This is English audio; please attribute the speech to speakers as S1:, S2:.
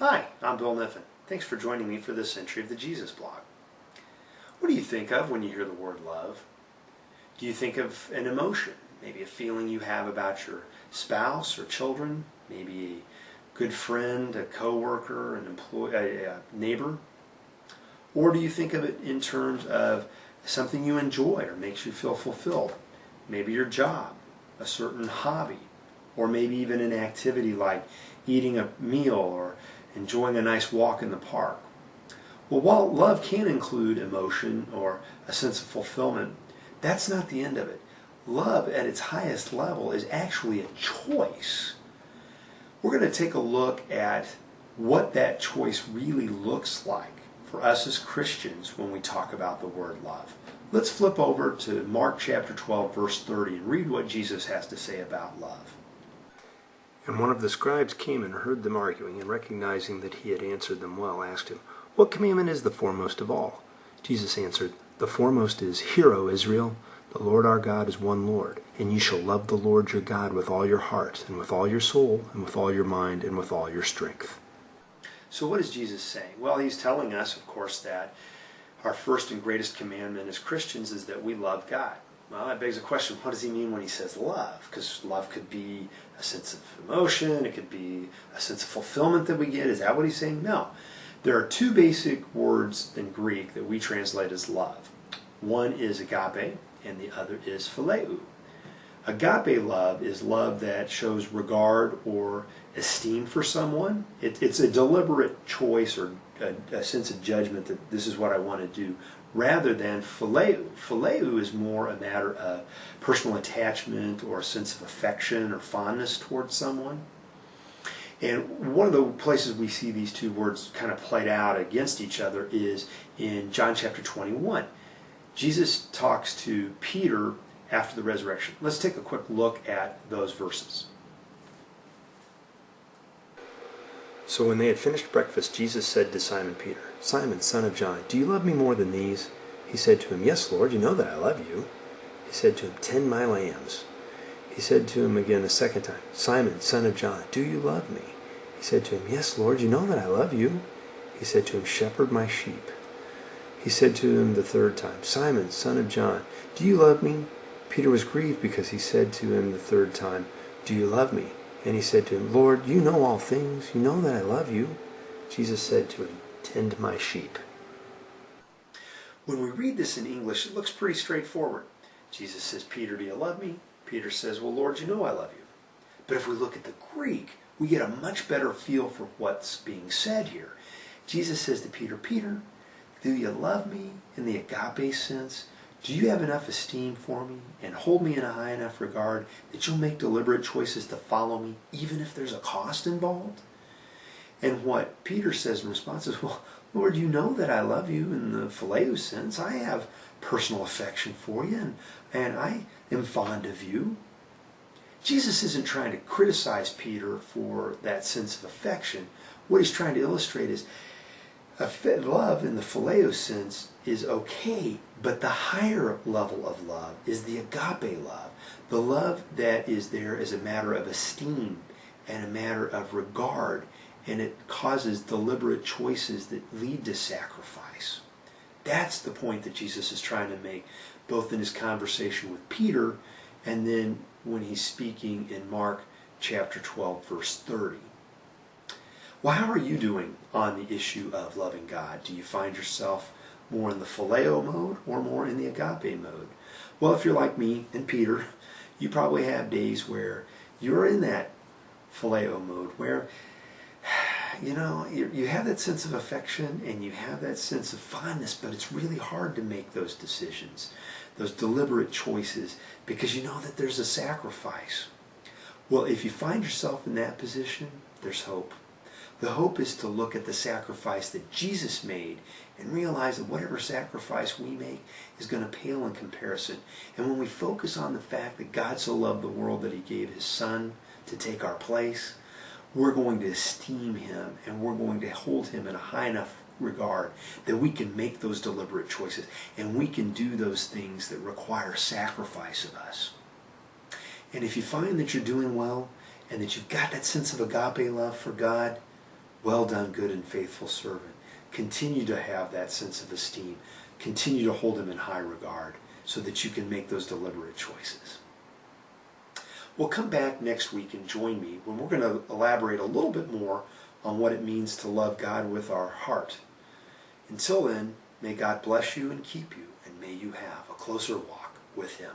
S1: Hi, I'm Bill Niffen. Thanks for joining me for this entry of the Jesusblog. What do you think of when you hear the word love? Do you think of an emotion, maybe a feeling you have about your spouse or children, maybe a good friend, a coworker, an employee, a neighbor? Or do you think of it in terms of something you enjoy or makes you feel fulfilled? Maybe your job, a certain hobby, or maybe even an activity like eating a meal or enjoying a nice walk in the park. Well, while love can include emotion or a sense of fulfillment, that's not the end of it. Love at its highest level is actually a choice. We're going to take a look at what that choice really looks like for us as Christians when we talk about the word love. Let's flip over to Mark chapter 12, verse 30 and read what Jesus has to say about love.
S2: And one of the scribes came and heard them arguing, and recognizing that he had answered them well, asked him, "What commandment is the foremost of all?" Jesus answered, "The foremost is, Hear, O Israel, the Lord our God is one Lord, and ye shall love the Lord your God with all your heart, and with all your soul, and with all your mind, and with all your strength."
S1: So what is Jesus saying? Well, he's telling us, of course, that our first and greatest commandment as Christians is that we love God. Well, that begs the question, what does he mean when he says love? Because love could be a sense of emotion, it could be a sense of fulfillment that we get. Is that what he's saying? No. There are two basic words in Greek that we translate as love. One is agape, and the other is phileo. Agape love is love that shows regard or esteem for someone. It's a deliberate choice or a sense of judgment that this is what I want to do, rather than phileo. Phileo is more a matter of personal attachment or a sense of affection or fondness towards someone. And one of the places we see these two words kind of played out against each other is in John chapter 21. Jesus talks to Peter after the resurrection. Let's take a quick look at those verses.
S2: So when they had finished breakfast, Jesus said to Simon Peter, "Simon, son of John, do you love me more than these?" He said to him, "Yes, Lord, you know that I love you." He said to him, "Tend my lambs." He said to him again the second time, "Simon, son of John, do you love me?" He said to him, "Yes, Lord, you know that I love you." He said to him, "Shepherd my sheep." He said to him the third time, "Simon, son of John, do you love me?" Peter was grieved because he said to him the third time, "Do you love me?" And he said to him, "Lord, you know all things. You know that I love you." Jesus said to him, "Tend my sheep."
S1: When we read this in English, it looks pretty straightforward. Jesus says, "Peter, do you love me?" Peter says, "Well, Lord, you know I love you." But if we look at the Greek, we get a much better feel for what's being said here. Jesus says to Peter, "Peter, do you love me in the agape sense? Do you have enough esteem for me and hold me in a high enough regard that you'll make deliberate choices to follow me, even if there's a cost involved?" And what Peter says in response is, "Well, Lord, you know that I love you in the phileo sense. I have personal affection for you, and I am fond of you." Jesus isn't trying to criticize Peter for that sense of affection. What he's trying to illustrate is love in the phileo sense is okay, but the higher level of love is the agape love, the love that is there as a matter of esteem and a matter of regard, and it causes deliberate choices that lead to sacrifice. That's the point that Jesus is trying to make, both in his conversation with Peter and then when he's speaking in Mark chapter 12, verse 30. Well, how are you doing on the issue of loving God? Do you find yourself more in the phileo mode or more in the agape mode? Well, if you're like me and Peter, you probably have days where you're in that phileo mode, where you have that sense of affection and you have that sense of fondness, but it's really hard to make those decisions, those deliberate choices, because you know that there's a sacrifice. Well, if you find yourself in that position, there's hope. The hope is to look at the sacrifice that Jesus made and realize that whatever sacrifice we make is going to pale in comparison. And when we focus on the fact that God so loved the world that he gave his Son to take our place, we're going to esteem him and we're going to hold him in a high enough regard that we can make those deliberate choices and we can do those things that require sacrifice of us. And if you find that you're doing well and that you've got that sense of agape love for God, Well done, good and faithful servant. Continue to have that sense of esteem. Continue to hold him in high regard so that you can make those deliberate choices. Well, come back next week and join me when we're going to elaborate a little bit more on what it means to love God with our heart. Until then, may God bless you and keep you, and may you have a closer walk with him.